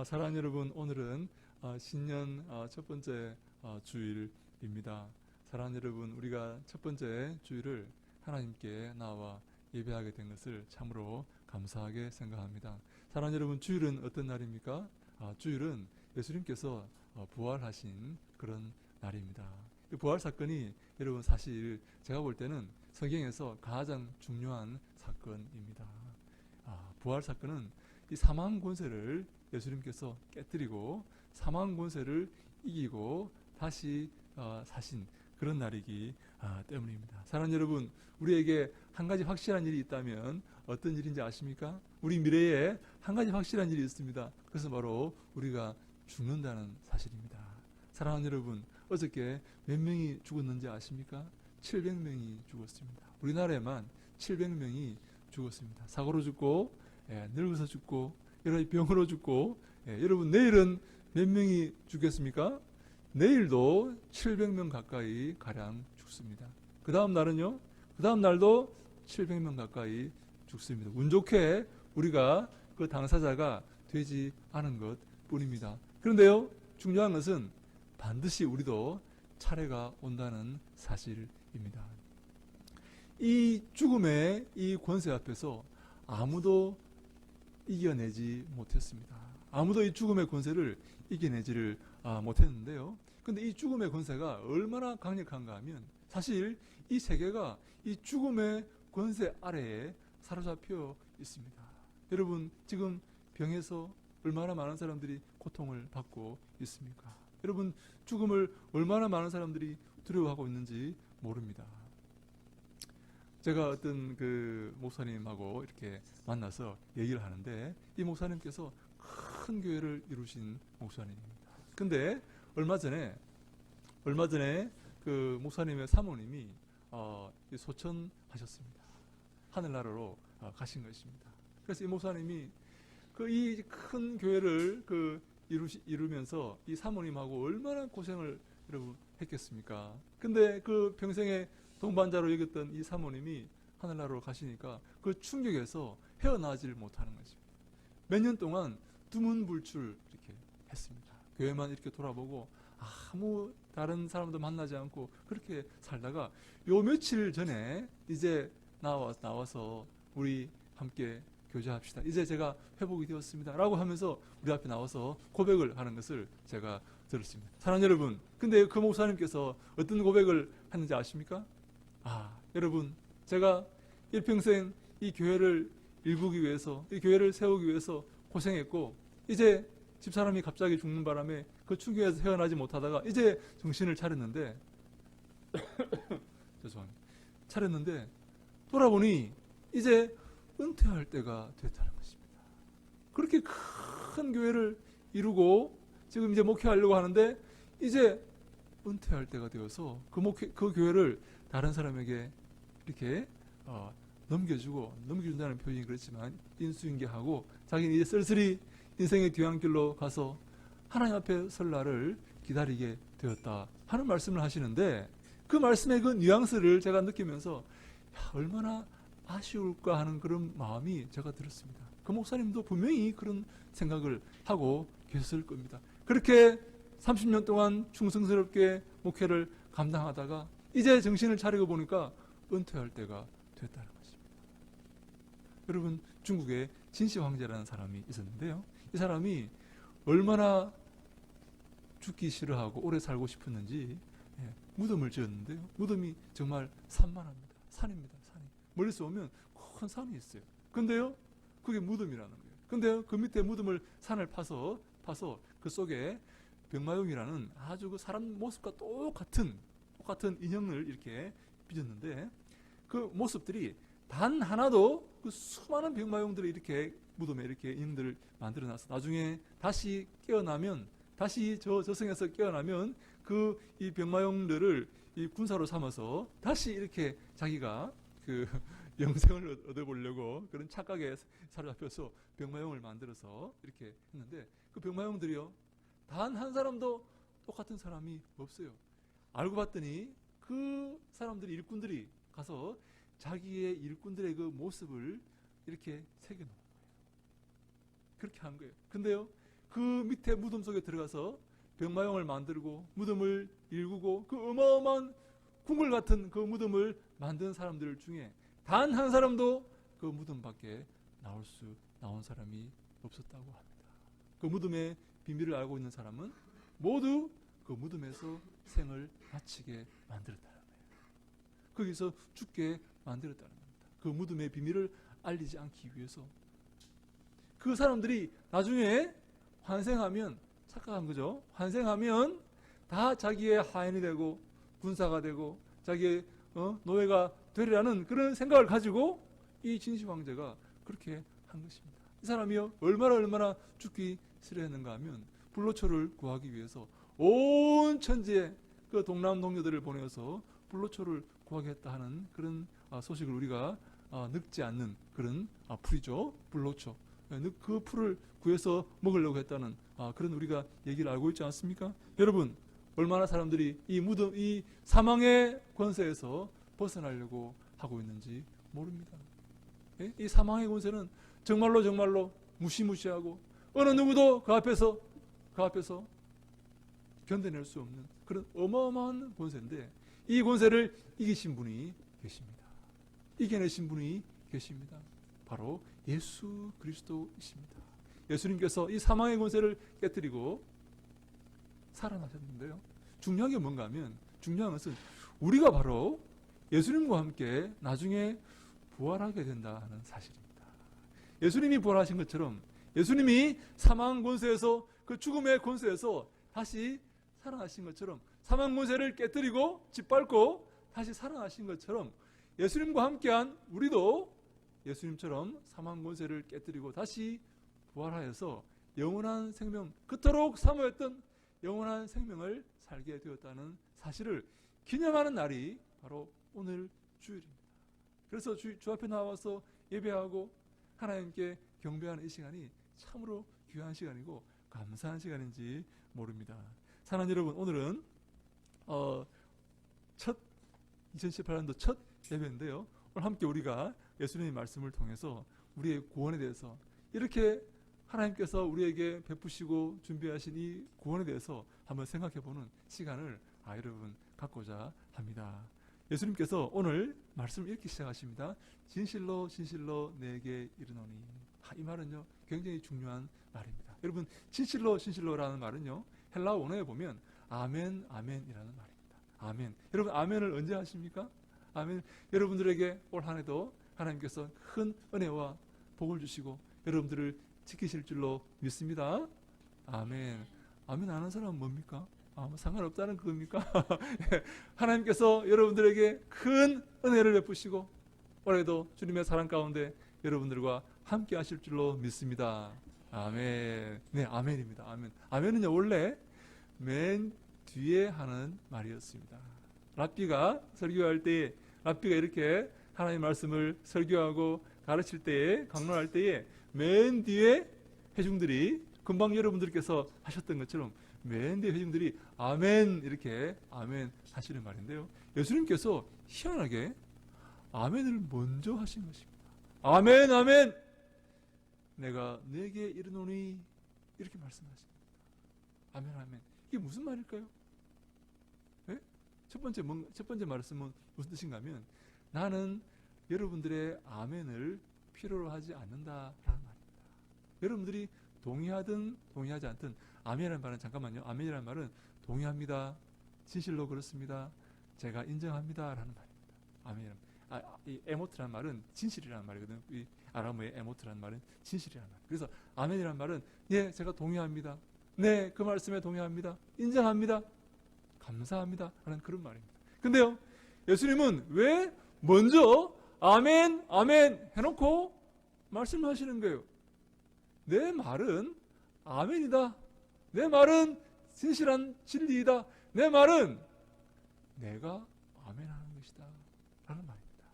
사랑하는 여러분, 오늘은 신년 첫 번째 주일입니다. 사랑하는 여러분, 우리가 첫 번째 주일을 하나님께 나와 예배하게 된 것을 참으로 감사하게 생각합니다. 사랑하는 여러분, 주일은 어떤 날입니까? 주일은 예수님께서 부활하신 그런 날입니다. 이 부활 사건이 여러분 사실 제가 볼 때는 성경에서 가장 중요한 사건입니다. 부활 사건은 이 사망 권세를 예수님께서 깨뜨리고 사망 권세를 이기고 다시 사신 그런 날이기 때문입니다. 사랑하는 여러분, 우리에게 한 가지 확실한 일이 있다면 어떤 일인지 아십니까? 우리 미래에 한 가지 확실한 일이 있습니다. 그것은 바로 우리가 죽는다는 사실입니다. 사랑하는 여러분, 어저께 몇 명이 죽었는지 아십니까? 700명이 죽었습니다. 우리나라에만 700명이 죽었습니다. 사고로 죽고, 늙어서 죽고, 여러 병으로 죽고, 여러분 내일은 몇 명이 죽겠습니까? 내일도 700명 가까이 가량 죽습니다. 그 다음 날은요? 그 다음 날도 700명 가까이 죽습니다. 운 좋게 우리가 그 당사자가 되지 않은 것 뿐입니다. 그런데요, 중요한 것은 반드시 우리도 차례가 온다는 사실입니다. 이 죽음의 이 권세 앞에서 아무도 이겨내지 못했습니다. 아무도 이 죽음의 권세를 이겨내지를 못했는데요. 그런데 이 죽음의 권세가 얼마나 강력한가 하면 사실 이 세계가 이 죽음의 권세 아래에 사로잡혀 있습니다. 여러분, 지금 병에서 얼마나 많은 사람들이 고통을 받고 있습니까? 여러분, 죽음을 얼마나 많은 사람들이 두려워하고 있는지 모릅니다. 제가 어떤 그 목사님하고 이렇게 만나서 얘기를 하는데 이 목사님께서 큰 교회를 이루신 목사님입니다. 근데 얼마 전에 그 목사님의 사모님이 소천하셨습니다. 하늘나라로 가신 것입니다. 그래서 이 목사님이 그 이 큰 교회를 이루면서 이 사모님하고 얼마나 고생을 여러분 했겠습니까? 근데 그 평생에 동반자로 여겼던 이 사모님이 하늘나라로 가시니까 그 충격에서 헤어나질 못하는 것입니다. 몇 년 동안 두문불출 이렇게 했습니다. 교회만 이렇게 돌아보고 아무 다른 사람도 만나지 않고 그렇게 살다가 요 며칠 전에 이제 나와서 우리 함께 교제합시다. 이제 제가 회복이 되었습니다. 라고 하면서 우리 앞에 나와서 고백을 하는 것을 제가 들었습니다. 사랑하는 여러분, 근데 그 목사님께서 어떤 고백을 했는지 아십니까? 여러분, 제가 일평생 이 교회를 일구기 위해서, 이 교회를 세우기 위해서 고생했고, 이제 집사람이 갑자기 죽는 바람에 그 충격에서 헤어나지 못하다가 이제 정신을 차렸는데, 죄송합니다. 차렸는데, 돌아보니 이제 은퇴할 때가 됐다는 것입니다. 그렇게 큰 교회를 이루고 지금 이제 목회하려고 하는데, 이제 은퇴할 때가 되어서 그 교회를 다른 사람에게 이렇게 넘겨준다는 표현이 그렇지만 인수인계하고 자기는 이제 쓸쓸히 인생의 뒤안길로 가서 하나님 앞에 설 날을 기다리게 되었다 하는 말씀을 하시는데, 그 말씀의 그 뉘앙스를 제가 느끼면서 얼마나 아쉬울까 하는 그런 마음이 제가 들었습니다. 그 목사님도 분명히 그런 생각을 하고 계셨을 겁니다. 그렇게 30년 동안 충성스럽게 목회를 감당하다가 이제 정신을 차리고 보니까 은퇴할 때가 됐다는 것입니다. 여러분, 중국에 진시 황제라는 사람이 있었는데요. 이 사람이 얼마나 죽기 싫어하고 오래 살고 싶었는지 무덤을 지었는데요. 무덤이 정말 산만합니다. 산입니다. 산이. 멀리서 오면 큰 산이 있어요. 근데요, 그게 무덤이라는 거예요. 근데요, 그 밑에 산을 파서 그 속에 병마용이라는 아주 그 사람 모습과 똑같은 인형을 이렇게 빚었는데, 그 모습들이 단 하나도 그 수많은 병마용들이 이렇게 무덤에 이렇게 인형들을 만들어놔서 나중에 다시 깨어나면, 다시 저승에서 깨어나면 이 병마용들을 이 군사로 삼아서 다시 이렇게 자기가 그 영생을 얻어보려고 그런 착각에 사로잡혀서 병마용을 만들어서 이렇게 했는데, 그 병마용들이요, 단 한 사람도 똑같은 사람이 없어요. 알고 봤더니 그 사람들이 일꾼들이 가서 자기의 일꾼들의 그 모습을 이렇게 새겨놓은 거예요. 그렇게 한 거예요. 근데요, 그 밑에 무덤 속에 들어가서 병마용을 만들고 무덤을 일구고 그 어마어마한 궁궐 같은 그 무덤을 만든 사람들 중에 단 한 사람도 그 무덤 밖에 나온 사람이 없었다고 합니다. 그 무덤의 비밀을 알고 있는 사람은 모두 그 무덤에서 생을 마치게 만들었다는 거예요. 거기서 죽게 만들었다는 겁니다. 그 무덤의 비밀을 알리지 않기 위해서. 그 사람들이 나중에 환생하면, 착각한 거죠. 환생하면 다 자기의 하인이 되고 군사가 되고 자기의 노예가 되리라는 그런 생각을 가지고 이 진시 황제가 그렇게 한 것입니다. 이 사람이요 얼마나 죽기 싫어했는가 하면 불로초를 구하기 위해서 온 천지에 그 동남 동료들을 보내서 불로초를 구하겠다 하는 그런 소식을 우리가 늙지 않는 그런 풀이죠. 불로초. 그 풀을 구해서 먹으려고 했다는 그런 우리가 얘기를 알고 있지 않습니까? 여러분, 얼마나 사람들이 이 사망의 권세에서 벗어나려고 하고 있는지 모릅니다. 예? 이 사망의 권세는 정말로 무시무시하고 어느 누구도 그 앞에서 견뎌낼 수 없는 그런 어마어마한 권세인데 이 권세를 이기신 분이 계십니다. 이겨내신 분이 계십니다. 바로 예수 그리스도이십니다. 예수님께서 이 사망의 권세를 깨뜨리고 살아나셨는데요. 중요한 게 뭔가 하면 중요한 것은 우리가 바로 예수님과 함께 나중에 부활하게 된다 하는 사실입니다. 예수님이 부활하신 것처럼 예수님이 사망 권세에서 그 죽음의 권세에서 다시 살아나신 것처럼 사망 권세를 깨뜨리고 짓밟고 다시 살아나신 것처럼 예수님과 함께한 우리도 예수님처럼 사망 권세를 깨뜨리고 다시 부활하여서 영원한 생명, 그토록 사모했던 영원한 생명을 살게 되었다는 사실을 기념하는 날이 바로 오늘 주일입니다. 그래서 주 앞에 나와서 예배하고 하나님께 경배하는 이 시간이 참으로 귀한 시간이고 감사한 시간인지 모릅니다. 사랑하는 여러분, 오늘은 2018년도 첫 예배인데요. 오늘 함께 우리가 예수님의 말씀을 통해서 우리의 구원에 대해서 이렇게 하나님께서 우리에게 베푸시고 준비하신 이 구원에 대해서 한번 생각해보는 시간을 여러분 갖고자 합니다. 예수님께서 오늘 말씀을 이렇게 시작하십니다. 진실로 내게 이르노니. 이 말은요 굉장히 중요한 말입니다. 여러분, 진실로라는 말은요 헬라어 원어에 보면 아멘이라는 말입니다. 아멘. 여러분, 아멘을 언제 하십니까? 아멘. 여러분들에게 올 한 해도 하나님께서 큰 은혜와 복을 주시고 여러분들을 지키실 줄로 믿습니다. 아멘. 아멘 안 하는 사람은 뭡니까? 상관없다는 그겁니까? 하나님께서 여러분들에게 큰 은혜를 베푸시고 올해도 주님의 사랑 가운데 여러분들과 함께 하실 줄로 믿습니다. 아멘. 네, 아멘입니다. 아멘. 아멘은요 원래 맨 뒤에 하는 말이었습니다. 랍비가 설교할 때 랍비가 이렇게 하나님의 말씀을 설교하고 가르칠 때에, 강론할 때에 맨 뒤에 회중들이 금방 여러분들께서 하셨던 것처럼 맨 뒤에 회중들이 아멘 이렇게 아멘 하시는 말인데요. 예수님께서 희한하게 아멘을 먼저 하신 것입니다. 아멘 아멘 내가 네게 이르노니 이렇게 말씀하십니다. 아멘 아멘. 이게 무슨 말일까요? 네? 첫 번째 말씀은 무슨 뜻인가 하면 나는 여러분들의 아멘을 필요로 하지 않는다라는 말입니다. 여러분들이 동의하든 동의하지 않든 아멘이라는 말은 잠깐만요. 아멘이라는 말은 동의합니다. 진실로 그렇습니다. 제가 인정합니다라는 말입니다. 아멘이라는 이 에모트라는 말은 진실이라는 말이거든요. 이 아람어의 에모트라는 말은 진실이라는 말. 그래서 아멘이라는 말은 예, 제가 동의합니다. 네, 그 말씀에 동의합니다. 인정합니다. 감사합니다. 하는 그런 말입니다. 근데요, 예수님은 왜 먼저 아멘, 아멘 해놓고 말씀하시는 거예요? 내 말은 아멘이다. 내 말은 진실한 진리이다. 내 말은 내가 아멘하는 것이다. 라는 말입니다.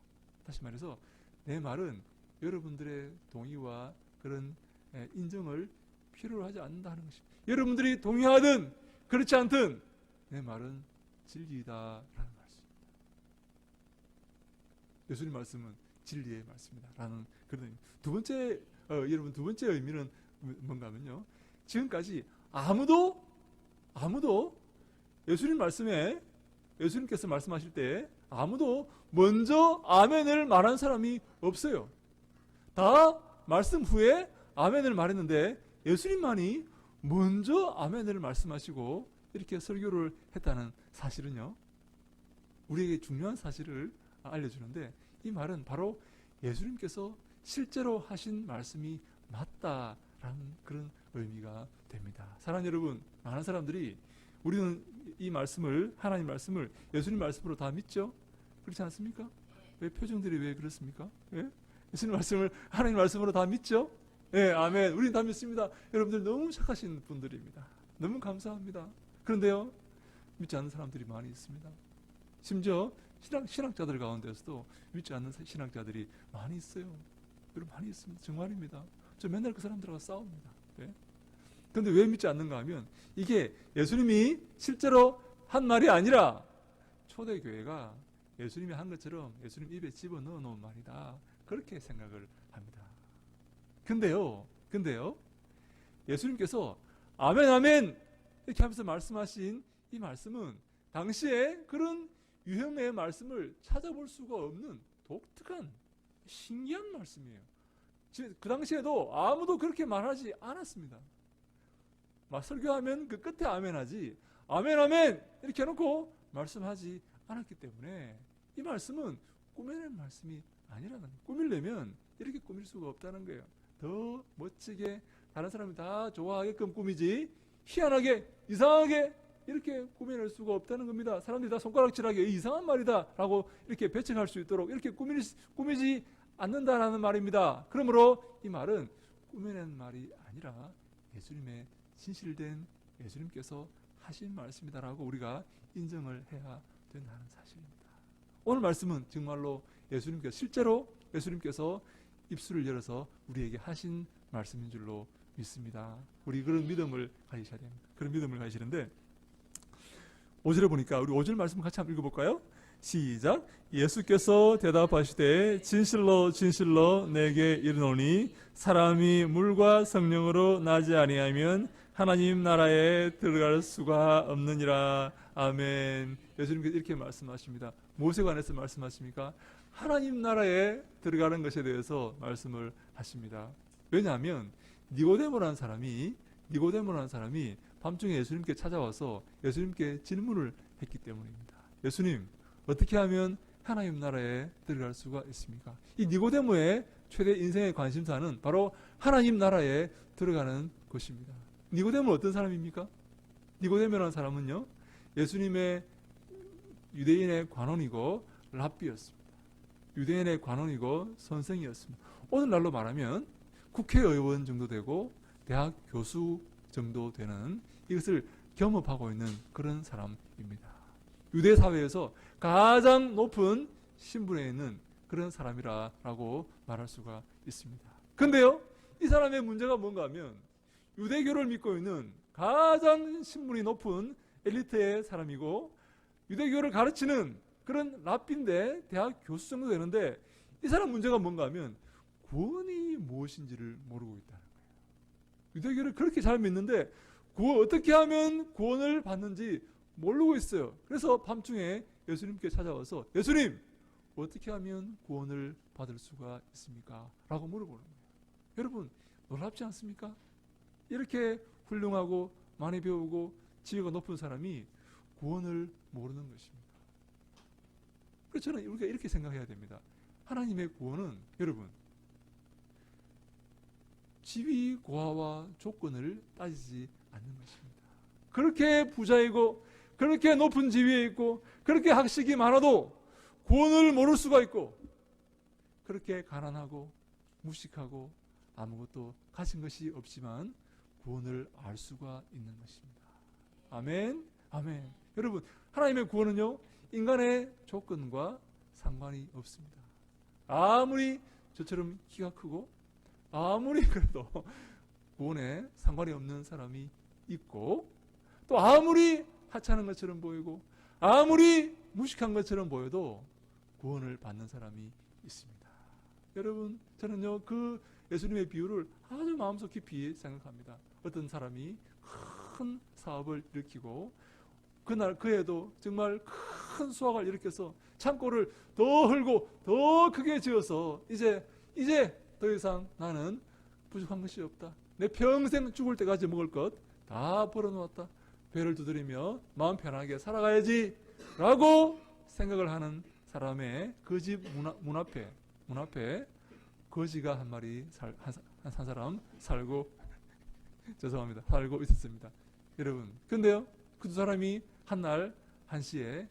다시 말해서 내 말은 여러분들의 동의와 그런 인정을 필요로 하지 않는다 하는 것입니다. 여러분들이 동의하든 그렇지 않든 내 말은 진리이다 라는 말씀입니다. 예수님 말씀은 진리의 말씀이다 라는 그런 의미. 여러분 두 번째 의미는 뭔가 하면요, 지금까지 아무도 예수님 말씀에, 예수님께서 말씀하실 때 아무도 먼저 아멘을 말한 사람이 없어요. 다 말씀 후에 아멘을 말했는데 예수님만이 먼저 아멘을 말씀하시고 이렇게 설교를 했다는 사실은요, 우리에게 중요한 사실을 알려주는데, 이 말은 바로 예수님께서 실제로 하신 말씀이 맞다라는 그런 의미가 됩니다. 사랑하는 여러분, 많은 사람들이 우리는 이 말씀을, 하나님 말씀을 예수님 말씀으로 다 믿죠? 그렇지 않습니까? 왜 표정들이 왜 그렇습니까? 예? 예수님 말씀을 하나님 말씀으로 다 믿죠? 예, 아멘. 우리는 다 믿습니다. 여러분들 너무 착하신 분들입니다. 너무 감사합니다. 그런데요, 믿지 않는 사람들이 많이 있습니다. 심지어 신학자들 가운데서도 믿지 않는 신학자들이 많이 있어요. 여러분, 많이 있습니다. 정말입니다. 저 맨날 그 사람들하고 싸웁니다. 예? 그런데 왜 믿지 않는가 하면, 이게 예수님이 실제로 한 말이 아니라 초대교회가 예수님이 한 것처럼 예수님 입에 집어넣어 놓은 말이다, 그렇게 생각을 합니다. 근데요, 예수님께서 아멘 아멘 이렇게 하면서 말씀하신 이 말씀은 당시에 그런 유형의 말씀을 찾아볼 수가 없는 독특한 신기한 말씀이에요. 그 당시에도 아무도 그렇게 말하지 않았습니다. 막 설교하면 그 끝에 아멘 하지, 아멘 아멘 이렇게 해놓고 말씀하지 않았기 때문에 이 말씀은 꾸며낸 말씀이 아니라는 거예요. 꾸밀려면 이렇게 꾸밀 수가 없다는 거예요. 더 멋지게 다른 사람이 다 좋아하게끔 꾸미지, 희한하게 이상하게 이렇게 꾸며낼 수가 없다는 겁니다. 사람들이 다 손가락질하게 이상한 말이다 라고 이렇게 배척할 수 있도록 이렇게 꾸미지 않는다라는 말입니다. 그러므로 이 말은 꾸며낸 말이 아니라 예수님의 진실된, 예수님께서 하신 말씀이다라고 우리가 인정을 해야 된다는 사실입니다. 오늘 말씀은 정말로 예수님께서, 실제로 예수님께서 입술을 열어서 우리에게 하신 말씀인 줄로 믿습니다. 우리 그런 믿음을 가지셔야 됩니다. 그런 믿음을 가지시는데, 5절에 보니까 우리 5절 말씀 같이 한번 읽어볼까요? 시작. 예수께서 대답하시되 진실로 진실로 내게 이르노니 사람이 물과 성령으로 나지 아니하면 하나님 나라에 들어갈 수가 없느니라. 아멘. 예수님께서 이렇게 말씀하십니다. 무엇에 관해서 말씀하십니까? 하나님 나라에 들어가는 것에 대해서 말씀을 하십니다. 왜냐하면 니고데모라는 사람이 밤중에 예수님께 찾아와서 예수님께 질문을 했기 때문입니다. 예수님, 어떻게 하면 하나님 나라에 들어갈 수가 있습니까? 이 니고데모의 최대 인생의 관심사는 바로 하나님 나라에 들어가는 것입니다. 니고데모는 어떤 사람입니까? 니고데모라는 사람은요, 예수님의 유대인의 관원이고 랍비였습니다. 유대인의 관원이고 선생이었습니다. 오늘날로 말하면 국회의원 정도 되고 대학 교수 정도 되는, 이것을 겸업하고 있는 그런 사람입니다. 유대 사회에서 가장 높은 신분에 있는 그런 사람이라고 말할 수가 있습니다. 근데요, 이 사람의 문제가 뭔가 하면 유대교를 믿고 있는 가장 신분이 높은 엘리트의 사람이고 유대교를 가르치는 그런 랍비인데 대학 교수 정도 되는데, 이 사람 문제가 뭔가 하면 구원이 무엇인지를 모르고 있다는 거예요. 유대교를 그렇게 잘 믿는데 어떻게 하면 구원을 받는지 모르고 있어요. 그래서 밤중에 예수님께 찾아와서 예수님, 어떻게 하면 구원을 받을 수가 있습니까? 라고 물어보는 거예요. 여러분, 놀랍지 않습니까? 이렇게 훌륭하고 많이 배우고 지위가 높은 사람이 구원을 모르는 것입니다. 그래서 저는 우리가 이렇게 생각해야 됩니다. 하나님의 구원은 여러분, 지위, 고하와 조건을 따지지 않는 것입니다. 그렇게 부자이고 그렇게 높은 지위에 있고 그렇게 학식이 많아도 구원을 모를 수가 있고, 그렇게 가난하고 무식하고 아무것도 가진 것이 없지만 구원을 알 수가 있는 것입니다. 아멘, 아멘. 여러분, 하나님의 구원은요, 인간의 조건과 상관이 없습니다. 아무리 저처럼 키가 크고 아무리 그래도 구원에 상관이 없는 사람이 있고, 또 아무리 하찮은 것처럼 보이고 아무리 무식한 것처럼 보여도 구원을 받는 사람이 있습니다. 여러분, 저는요, 그 예수님의 비유를 아주 마음속 깊이 생각합니다. 어떤 사람이 큰 사업을 일으키고 그날 그 해도 정말 큰 수확을 일으켜서 창고를 더 헐고 더 크게 지어서 이제 더 이상 나는 부족한 것이 없다. 내 평생 죽을 때까지 먹을 것 다 벌어놓았다. 배를 두드리며 마음 편하게 살아가야지 라고 생각을 하는 사람의 그 집 문 앞에 거지가 한 사람 살고 죄송합니다. 살고 있었습니다. 여러분, 근데요, 그 두 사람이 한날 한시에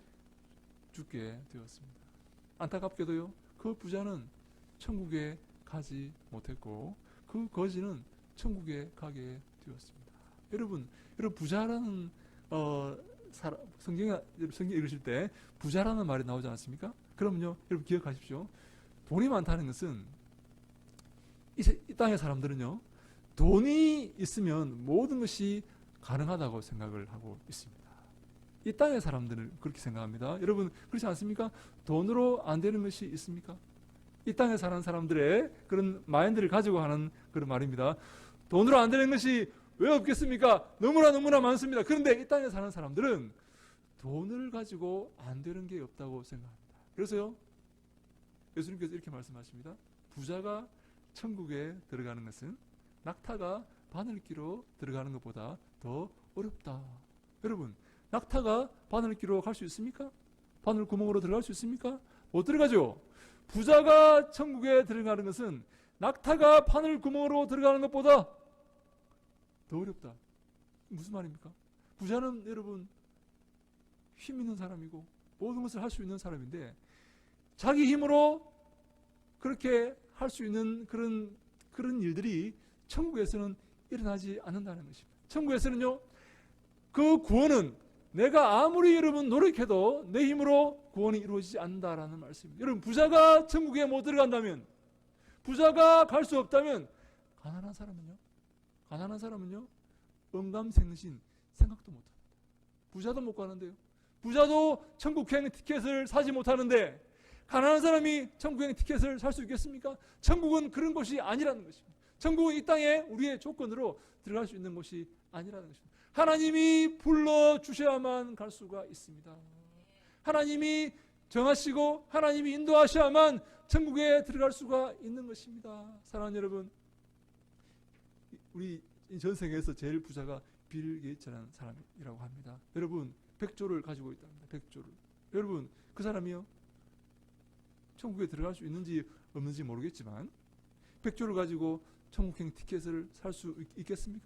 죽게 되었습니다. 안타깝게도요, 그 부자는 천국에 가지 못했고 그 거지는 천국에 가게 되었습니다. 여러분 부자라는 성경 읽으실 때 부자라는 말이 나오지 않습니까? 그럼요, 여러분 기억하십시오. 돈이 많다는 것은 이 땅의 사람들은요, 돈이 있으면 모든 것이 가능하다고 생각을 하고 있습니다. 이 땅의 사람들은 그렇게 생각합니다. 여러분 그렇지 않습니까? 돈으로 안 되는 것이 있습니까? 이 땅에 사는 사람들의 그런 마인드를 가지고 하는 그런 말입니다. 돈으로 안 되는 것이 왜 없겠습니까? 너무나 많습니다. 그런데 이 땅에 사는 사람들은 돈을 가지고 안 되는 게 없다고 생각합니다. 그래서요, 예수님께서 이렇게 말씀하십니다. 부자가 천국에 들어가는 것은 낙타가 바늘 끼로 들어가는 것보다 더 어렵다. 여러분, 낙타가 바늘 끼로 갈 수 있습니까? 바늘 구멍으로 들어갈 수 있습니까? 못 들어가죠. 부자가 천국에 들어가는 것은 낙타가 바늘 구멍으로 들어가는 것보다 더 어렵다. 무슨 말입니까? 부자는 여러분 힘 있는 사람이고 모든 것을 할 수 있는 사람인데 자기 힘으로 그렇게 할 수 있는 그런 일들이 천국에서는 일어나지 않는다는 것입니다. 천국에서는요, 그 구원은 내가 아무리 여러분 노력해도 내 힘으로 구원이 이루어지지 않는다라는 말씀입니다. 여러분, 부자가 천국에 못 들어간다면, 부자가 갈 수 없다면 가난한 사람은요 언감생신 생각도 못합니다. 부자도 못 가는데요, 부자도 천국행 티켓을 사지 못하는데 가난한 사람이 천국행 티켓을 살 수 있겠습니까? 천국은 그런 곳이 아니라는 것입니다. 천국은 이 땅에 우리의 조건으로 들어갈 수 있는 곳이 아니라는 것입니다. 하나님이 불러주셔야만 갈 수가 있습니다. 하나님이 정하시고 하나님이 인도하셔야만 천국에 들어갈 수가 있는 것입니다. 사랑하는 여러분, 우리 전 세계에서 제일 부자가 빌 게이츠라는 사람이라고 합니다. 여러분, 100조를 가지고 있답니다. 100조를. 여러분, 그 사람이요, 천국에 들어갈 수 있는지 없는지 모르겠지만 100조를 가지고 천국행 티켓을 살 수 있겠습니까?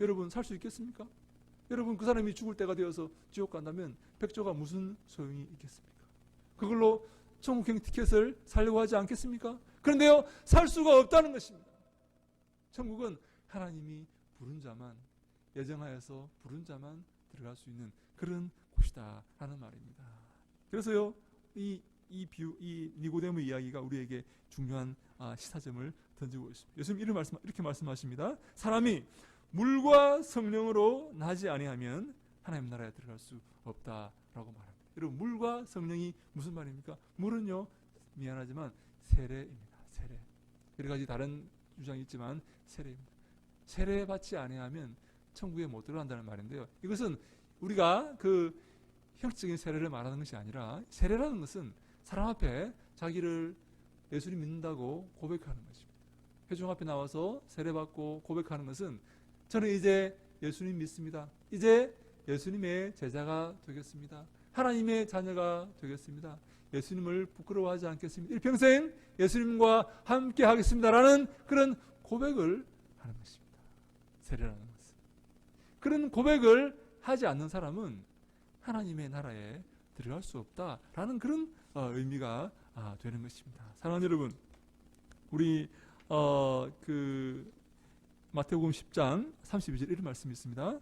여러분, 살 수 있겠습니까? 여러분, 그 사람이 죽을 때가 되어서 지옥 간다면 100조가 무슨 소용이 있겠습니까? 그걸로 천국행 티켓을 살려고 하지 않겠습니까? 그런데요, 살 수가 없다는 것입니다. 천국은 하나님이 부른 자만, 예정하여서 부른 자만 들어갈 수 있는 그런 곳이다 라는 말입니다. 그래서요, 이 니고데모 이야기가 우리에게 중요한 시사점을 던지고 있습니다. 예수님 이렇게 말씀하십니다. 사람이 물과 성령으로 나지 아니하면 하나님 나라에 들어갈 수 없다라고 말합니다. 여러분, 물과 성령이 무슨 말입니까? 물은요, 미안하지만 세례입니다. 세례. 여러 가지 다른 주장이 있지만 세례입니다. 세례 받지 아니하면 천국에 못 들어간다는 말인데요, 이것은 우리가 그 형식적인 세례를 말하는 것이 아니라, 세례라는 것은 사람 앞에 자기를 예수님 믿는다고 고백하는 것입니다. 회중 앞에 나와서 세례받고 고백하는 것은 저는 이제 예수님 믿습니다. 이제 예수님의 제자가 되겠습니다. 하나님의 자녀가 되겠습니다. 예수님을 부끄러워하지 않겠습니다. 일평생 예수님과 함께 하겠습니다라는 그런 고백을 하는 것입니다. 세례라는 것은. 그런 고백을 하지 않는 사람은 하나님의 나라에 들어갈 수 없다라는 그런 의미가 되는 것입니다. 사랑하는 여러분, 우리 마태복음 10장 32절 이런 말씀이 있습니다.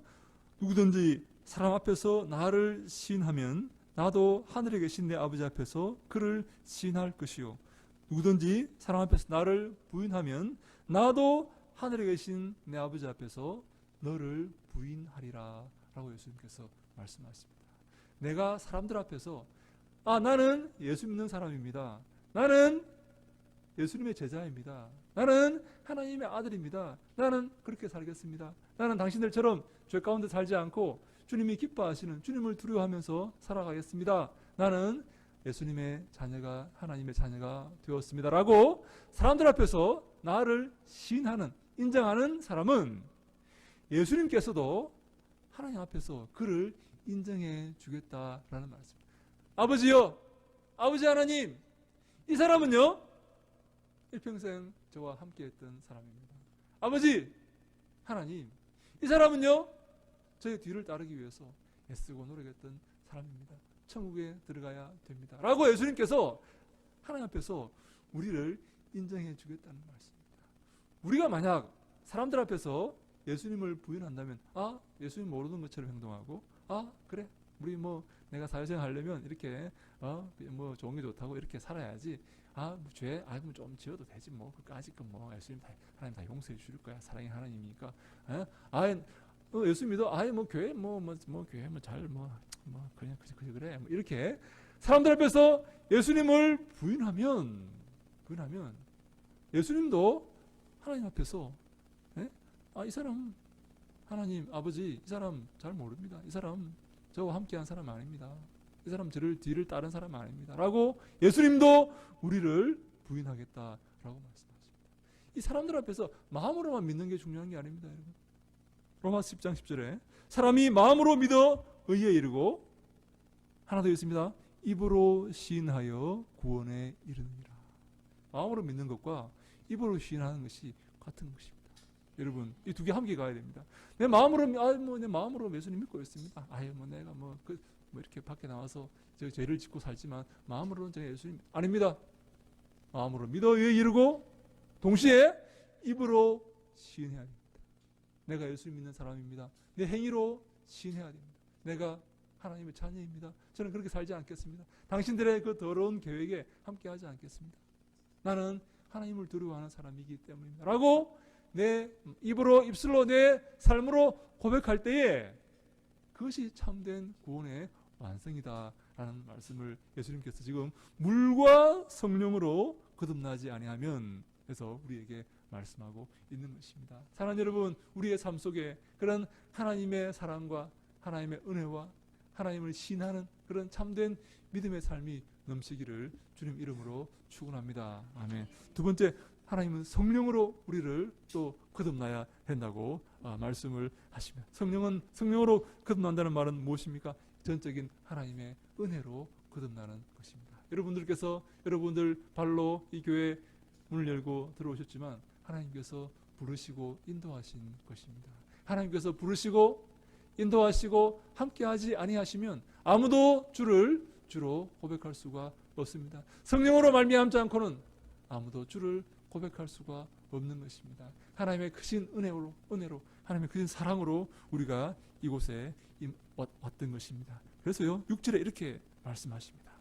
누구든지 사람 앞에서 나를 시인하면 나도 하늘에 계신 내 아버지 앞에서 그를 시인할 것이요, 누구든지 사람 앞에서 나를 부인하면 나도 하늘에 계신 내 아버지 앞에서 너를 부인하리라 라고 예수님께서 말씀하십니다. 내가 사람들 앞에서 나는 예수 믿는 사람입니다, 나는 예수님의 제자입니다. 나는 하나님의 아들입니다. 나는 그렇게 살겠습니다. 나는 당신들처럼 죄 가운데 살지 않고 주님이 기뻐하시는 주님을 두려워하면서 살아가겠습니다. 나는 예수님의 자녀가 하나님의 자녀가 되었습니다. 라고 사람들 앞에서 나를 시인하는 인정하는 사람은 예수님께서도 하나님 앞에서 그를 인정해 주겠다라는 말씀입니다. 아버지요, 아버지 하나님, 이 사람은요 일평생 저와 함께했던 사람입니다. 아버지 하나님, 이 사람은요 저의 뒤를 따르기 위해서 애쓰고 노력했던 사람입니다. 천국에 들어가야 됩니다. 라고 예수님께서 하나님 앞에서 우리를 인정해 주겠다는 말씀입니다. 우리가 만약 사람들 앞에서 예수님을 부인한다면 예수님 모르는 것처럼 행동하고 그래 우리 뭐 내가 사회생활 하려면 이렇게 뭐 좋은 게 좋다고 이렇게 살아야지 죄 좀 지어도 되지 뭐 아직은 뭐 예수님 하나님 다 용서해 줄 거야 사랑의 하나님이니까 예수 믿어 뭐 교회 교회 그냥 그래 뭐 이렇게 사람들 앞에서 예수님을 부인하면 예수님도 하나님 앞에서 이 사람 하나님 아버지 이 사람 잘 모릅니다. 이 사람 저와 함께한 사람 아닙니다. 이 사람 저를 뒤를 따른 사람 아닙니다. 라고 예수님도 우리를 부인하겠다라고 말씀하십니다. 이 사람들 앞에서 마음으로만 믿는 게 중요한 게 아닙니다. 여러분. 로마서 10장 10절에 사람이 마음으로 믿어 의에 이르고 하나 더 있습니다. 입으로 시인하여 구원에 이르느니라. 마음으로 믿는 것과 입으로 시인하는 것이 같은 것입니다. 여러분 이 두 개 함께 가야 됩니다. 내 마음으로 내 마음으로 예수님 믿고 있습니다. 내가 이렇게 밖에 나와서 저 죄를 짓고 살지만 마음으로는 제가 예수님 아닙니다. 마음으로 믿어 의에 이르고 동시에 입으로 시인해야 됩니다. 내가 예수님 믿는 사람입니다. 내 행위로 시인해야 됩니다. 내가 하나님의 자녀입니다. 저는 그렇게 살지 않겠습니다. 당신들의 그 더러운 계획에 함께하지 않겠습니다. 나는 하나님을 두려워하는 사람이기 때문입니다. 라고 내 입으로 입술로 내 삶으로 고백할 때에 그것이 참된 구원의 완성이다라는 말씀을 예수님께서 지금 물과 성령으로 거듭나지 아니하면 해서 우리에게 말씀하고 있는 것입니다. 사랑하는 여러분, 우리의 삶 속에 그런 하나님의 사랑과 하나님의 은혜와 하나님을 신하는 그런 참된 믿음의 삶이 넘치기를 주님 이름으로 축원합니다. 아멘. 두 번째, 하나님은 성령으로 우리를 또 거듭나야 된다고 말씀을 하시면 성령으로 거듭난다는 말은 무엇입니까? 전적인 하나님의 은혜로 거듭나는 것입니다. 여러분들께서 여러분들 발로 이 교회 문을 열고 들어오셨지만 하나님께서 부르시고 인도하신 것입니다. 하나님께서 부르시고 인도하시고 함께하지 아니하시면 아무도 주를 주로 고백할 수가 없습니다. 성령으로 말미암지 않고는 아무도 주를 고백할 수가 없는 것입니다. 하나님의 크신 은혜로 하나님의 크신 사랑으로 우리가 이곳에 왔던 것입니다. 그래서요 6절에 이렇게 말씀하십니다.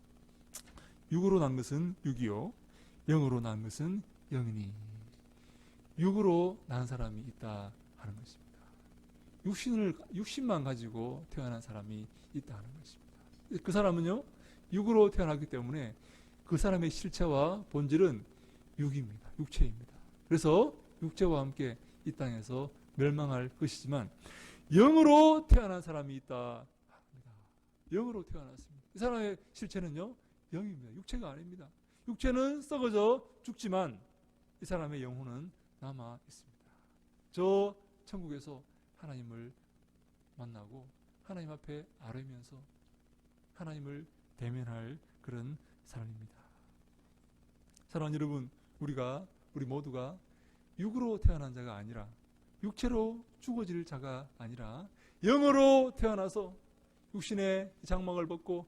육으로 난 것은 육이요 영으로 난 것은 영이니 육으로 난 사람이 있다 하는 것입니다. 육신만 가지고 태어난 사람이 있다 하는 것입니다. 그 사람은요 육으로 태어났기 때문에 그 사람의 실체와 본질은 육입니다. 육체입니다. 그래서 육체와 함께 이 땅에서 멸망할 것이지만 영으로 태어난 사람이 있다 합니다. 영으로 태어났습니다. 이 사람의 실체는요 영입니다. 육체가 아닙니다. 육체는 썩어져 죽지만 이 사람의 영혼은 남아 있습니다. 저 천국에서 하나님을 만나고 하나님 앞에 아뢰면서 하나님을 대면할 그런 사람입니다. 사랑하는 여러분, 우리 모두가 육으로 태어난 자가 아니라 육체로 죽어질 자가 아니라 영으로 태어나서 육신의 장막을 벗고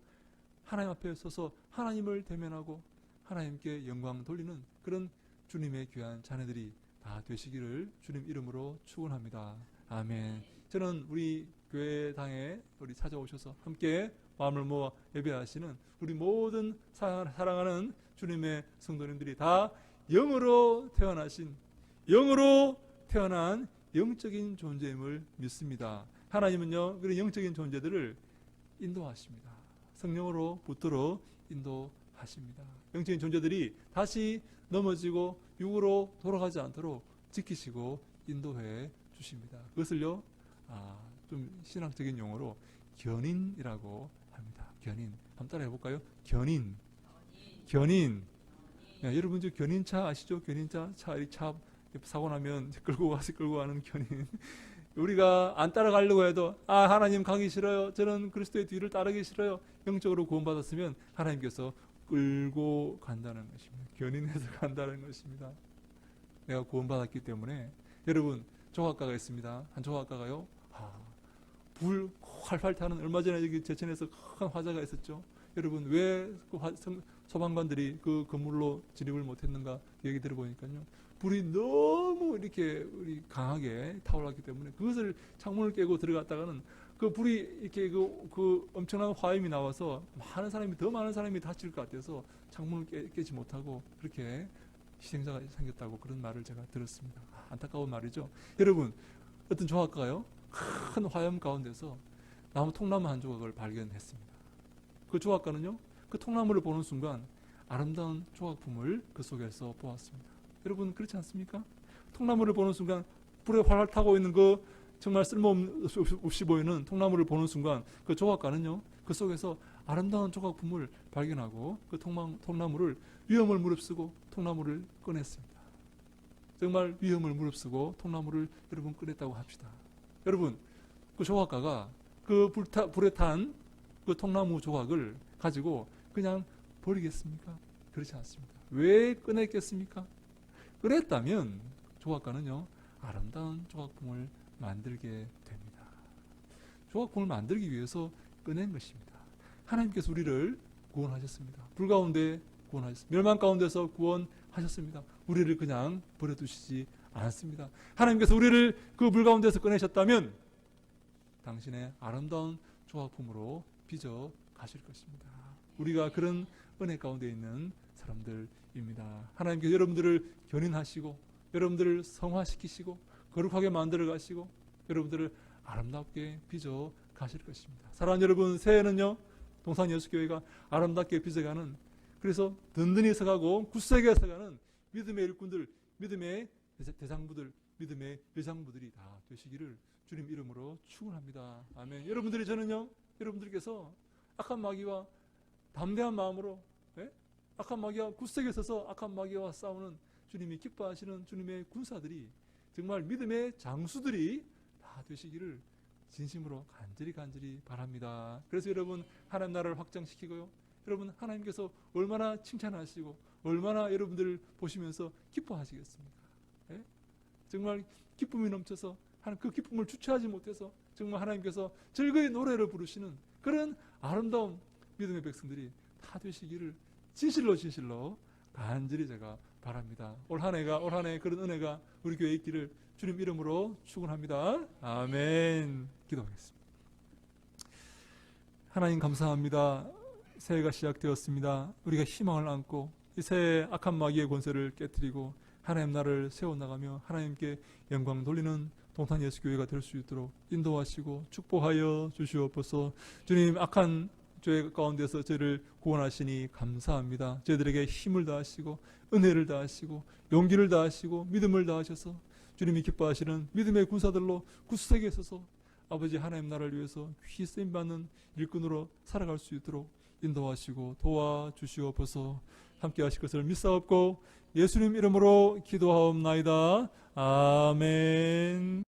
하나님 앞에 서서 하나님을 대면하고 하나님께 영광 돌리는 그런 주님의 귀한 자녀들이 다 되시기를 주님 이름으로 축원합니다. 아멘. 저는 우리 교회당에 우리 찾아오셔서 함께 마음을 모아 예배하시는 우리 모든 사랑하는 주님의 성도님들이 다 영으로 태어난 영적인 존재임을 믿습니다. 하나님은요 그런 영적인 존재들을 인도하십니다. 성령으로 붙들어 하십니다. 영적인 존재들이 다시 넘어지고 육으로 돌아가지 않도록 지키시고 인도해 주십니다. 그것을요, 좀 신학적인 용어로 견인이라고 합니다. 견인. 한번 따라 해볼까요? 견인. 견인. 야, 여러분 저 견인차 아시죠? 견인차. 차 사고 나면 끌고 가는 견인. 우리가 안 따라가려고 해도 하나님 가기 싫어요. 저는 그리스도의 뒤를 따르기 싫어요. 영적으로 구원받았으면 하나님께서 끌고 간다는 것입니다. 견인해서 간다는 것입니다. 내가 구원받았기 때문에. 여러분 조각가가 있습니다. 한 조각가가요, 불 활활 타는, 얼마 전에 여기 제천에서 큰 화재가 있었죠. 여러분 왜 소방관들이 그 건물로 진입을 못했는가 얘기 들어보니까요, 불이 너무 이렇게 강하게 타올랐기 때문에 그것을 창문을 깨고 들어갔다가는 그 불이 이렇게 그 엄청난 화염이 나와서 더 많은 사람이 다칠 것 같아서 창문을 깨지 못하고 그렇게 희생자가 생겼다고 그런 말을 제가 들었습니다. 안타까운 말이죠. 여러분 어떤 조각가가요, 큰 화염 가운데서 나무 통나무 한 조각을 발견했습니다. 그 조각가는요, 그 통나무를 보는 순간 아름다운 조각품을 그 속에서 보았습니다. 여러분 그렇지 않습니까? 통나무를 보는 순간, 불에 활활 타고 있는 그 정말 쓸모없이 보이는 통나무를 보는 순간 그 조각가는요, 그 속에서 아름다운 조각품을 발견하고 그 통나무를 위험을 무릅쓰고 통나무를 꺼냈습니다. 정말 위험을 무릅쓰고 통나무를 여러분 꺼냈다고 합시다. 여러분 그 조각가가 그 불에 탄 그 통나무 조각을 가지고 그냥 버리겠습니까? 그렇지 않습니다. 왜 꺼냈겠습니까? 꺼냈다면 조각가는요, 아름다운 조각품을 만들게 됩니다. 조각품을 만들기 위해서 꺼낸 것입니다. 하나님께서 우리를 구원하셨습니다. 불 가운데 구원하셨습니다. 멸망 가운데서 구원하셨습니다. 우리를 그냥 버려두시지 않았습니다. 하나님께서 우리를 그 불 가운데서 꺼내셨다면 당신의 아름다운 조각품으로 빚어 가실 것입니다. 우리가 그런 은혜 가운데 있는 사람들입니다. 하나님께서 여러분들을 견인하시고 여러분들을 성화시키시고 거룩하게 만들어 가시고 여러분들을 아름답게 빚어 가실 것입니다. 사랑하는 여러분, 새해는요, 동산예수교회가 아름답게 빚어가는, 그래서 든든히 서가고 굳세게 서가는 믿음의 일꾼들, 믿음의 대장부들, 믿음의 여장부들이 다 되시기를 주님 이름으로 축원합니다. 아멘. 여러분들께서 악한 마귀와 담대한 마음으로, 악한 마귀와 굳세게 서서 악한 마귀와 싸우는 주님이 기뻐하시는 주님의 군사들이, 정말 믿음의 장수들이 다 되시기를 진심으로 간절히 바랍니다. 그래서 여러분 하나님 나라를 확장시키고요, 여러분 하나님께서 얼마나 칭찬하시고 얼마나 여러분들을 보시면서 기뻐하시겠습니까? 정말 기쁨이 넘쳐서 그 기쁨을 주체하지 못해서 정말 하나님께서 즐거이 노래를 부르시는 그런 아름다운 믿음의 백성들이 다 되시기를 진실로 간절히 제가 바랍니다. 올 한 해 그런 은혜가 우리 교회에 있기를 주님 이름으로 축원합니다. 아멘. 기도하겠습니다. 하나님 감사합니다. 새해가 시작되었습니다. 우리가 희망을 안고 이 새해 악한 마귀의 권세를 깨뜨리고 하나님 나라를 세워나가며 하나님께 영광 돌리는 동산예수교회가 될 수 있도록 인도하시고 축복하여 주시옵소서. 주님, 악한 죄 가운데서 저를 구원하시니 감사합니다. 저희들에게 힘을 다하시고 은혜를 다하시고 용기를 다하시고 믿음을 다하셔서 주님이 기뻐하시는 믿음의 군사들로 굳세게 서서 아버지 하나님 나라를 위해서 귀히 쓰임받는 일꾼으로 살아갈 수 있도록 인도하시고 도와주시옵소서. 함께 하실 것을 믿사옵고 예수님 이름으로 기도하옵나이다. 아멘.